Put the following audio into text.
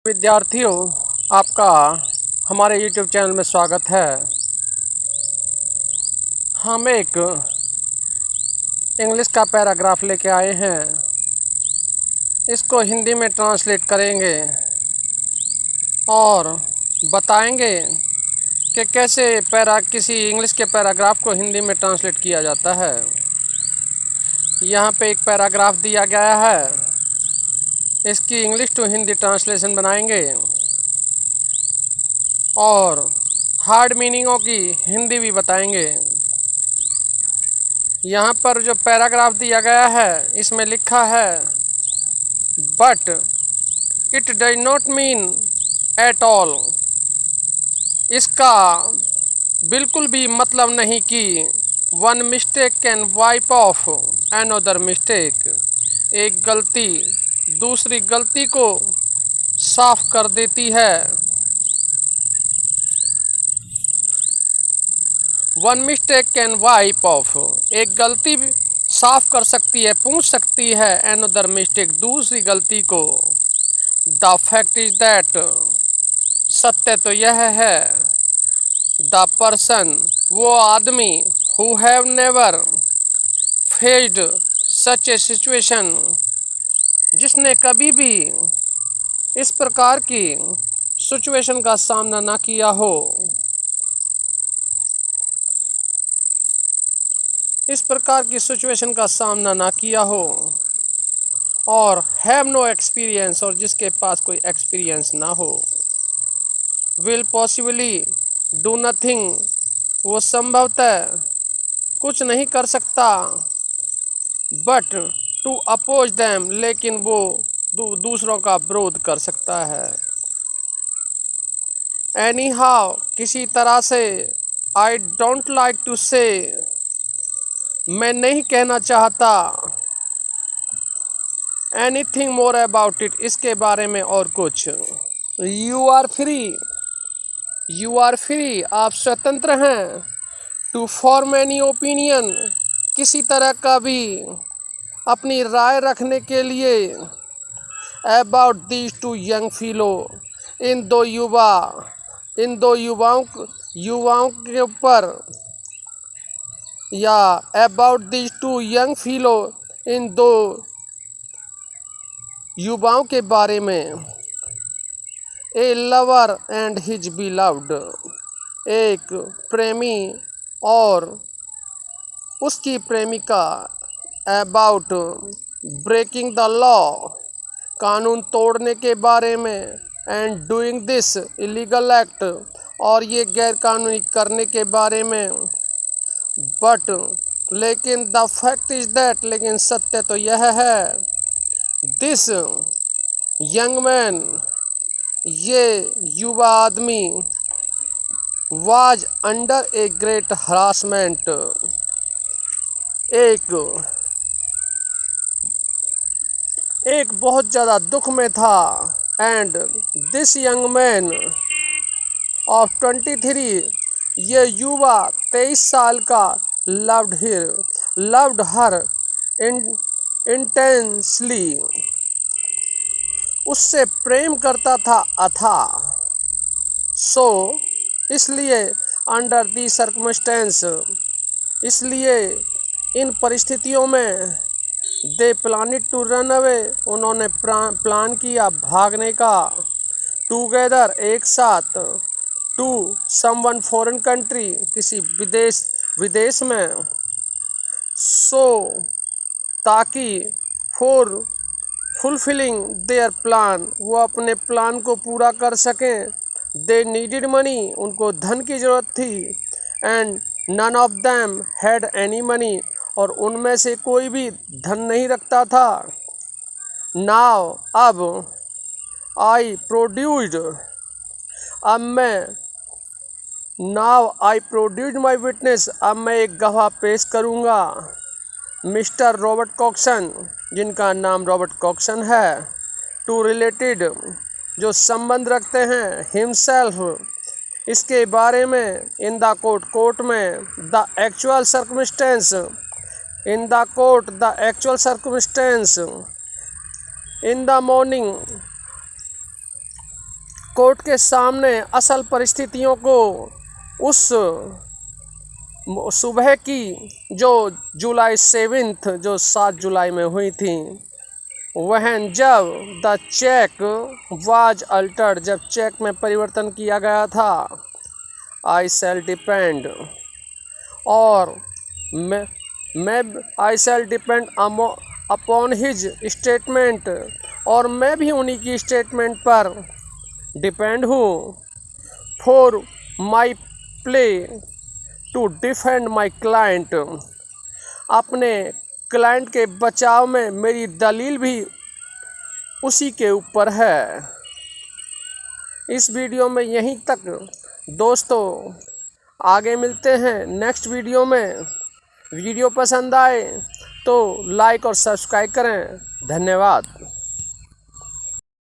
विद्यार्थियों, आपका हमारे YouTube चैनल में स्वागत है। हम एक इंग्लिश का पैराग्राफ लेके आए हैं। इसको हिंदी में ट्रांसलेट करेंगे और बताएंगे कि कैसे किसी इंग्लिश के पैराग्राफ को हिंदी में ट्रांसलेट किया जाता है। यहाँ पे एक पैराग्राफ दिया गया है, इसकी इंग्लिश टू हिंदी ट्रांसलेशन बनाएंगे और हार्ड मीनिंगों की हिंदी भी बताएंगे। यहाँ पर जो पैराग्राफ दिया गया है, इसमें लिखा है but it does not mean at all. इसका बिल्कुल भी मतलब नहीं कि one mistake can wipe off another mistake. एक गलती दूसरी गलती को साफ कर देती है। One mistake can wipe off, एक गलती साफ कर सकती है, पूछ सकती है अनदर मिस्टेक, दूसरी गलती को। द फैक्ट इज दैट, सत्य तो यह है, द पर्सन, वो आदमी, who have never faced such A situation, जिसने कभी भी इस प्रकार की सिचुएशन का सामना ना किया हो, इस प्रकार की सिचुएशन का सामना ना किया हो, और हैव नो एक्सपीरियंस, और जिसके पास कोई एक्सपीरियंस ना हो। विल पॉसिबली डू नथिंग, वो संभवतः कुछ नहीं कर सकता। बट टू अपोज दैम, लेकिन वो दूसरों का विरोध कर सकता है। एनी हाउ, किसी तरह से। आई डोंट लाइक टू से, मैं नहीं कहना चाहता। एनीथिंग मोर अबाउट इट, इसके बारे में और कुछ। You are free, you are free, आप स्वतंत्र हैं। टू फॉर्म एनी ओपिनियन, किसी तरह का भी अपनी राय रखने के लिए। अबाउट दीज टू यंग फीलो, इन दो युवाओं के ऊपर, या अबाउट दीज टू यंग फीलो, इन दो युवाओं के बारे में। ए लवर एंड हिज बिलव्ड, एक प्रेमी और उसकी प्रेमिका। अबाउट ब्रेकिंग द लॉ, कानून तोड़ने के बारे में। And doing this illegal act, और ये गैर कानूनी करने के बारे में। बट, लेकिन द फैक्ट इज दैट, लेकिन सत्य तो यह है, दिस यंग मैन, ये युवा आदमी, was under a great harassment, एक बहुत ज़्यादा दुख में था। And this young man of 23, ये युवा 23 साल का, लव्ड हर इंटेंसली, उससे प्रेम करता था अथाह। सो, इसलिए, अंडर दी सर्कमस्टेंस, इसलिए इन परिस्थितियों में। दे प्लानिड टू रन अवे, उन्होंने प्लान किया भागने का। टूगेदर, एक साथ। टू समवन फॉरेन कंट्री, किसी विदेश में। सो, ताकि। फॉर फुलफिलिंग देयर प्लान, वो अपने प्लान को पूरा कर सकें। दे नीडिड मनी, उनको धन की ज़रूरत थी। And none of them had any money, और उनमें से कोई भी धन नहीं रखता था। नाउ, अब। आई प्रोड्यूस्ड, अब मैं। Now I produced my witness, अब मैं एक गवाह पेश करूँगा। मिस्टर रॉबर्ट कॉक्सन, जिनका नाम रॉबर्ट कॉक्सन है। टू रिलेटेड, जो संबंध रखते हैं। हिमसेल्फ, इसके बारे में। इन द कोर्ट में। The actual circumstance, in the court, the actual circumstance. In the morning, court के सामने असल परिस्थितियों को उस सुबह की जो जुलाई 7 जो 7 जुलाई में हुई थी, वह जब द चेक वाज अल्टर्ड, जब चेक में परिवर्तन किया गया था, आई शैल डिपेंड, और मैं I shall depend upon his statement, और मैं भी उन्हीं की स्टेटमेंट पर डिपेंड हूँ, for my plea to defend my client, अपने क्लाइंट के बचाव में मेरी दलील भी उसी के ऊपर है। इस वीडियो में यहीं तक दोस्तों, आगे मिलते हैं नेक्स्ट वीडियो में। वीडियो पसंद आए तो लाइक और सब्सक्राइब करें। धन्यवाद।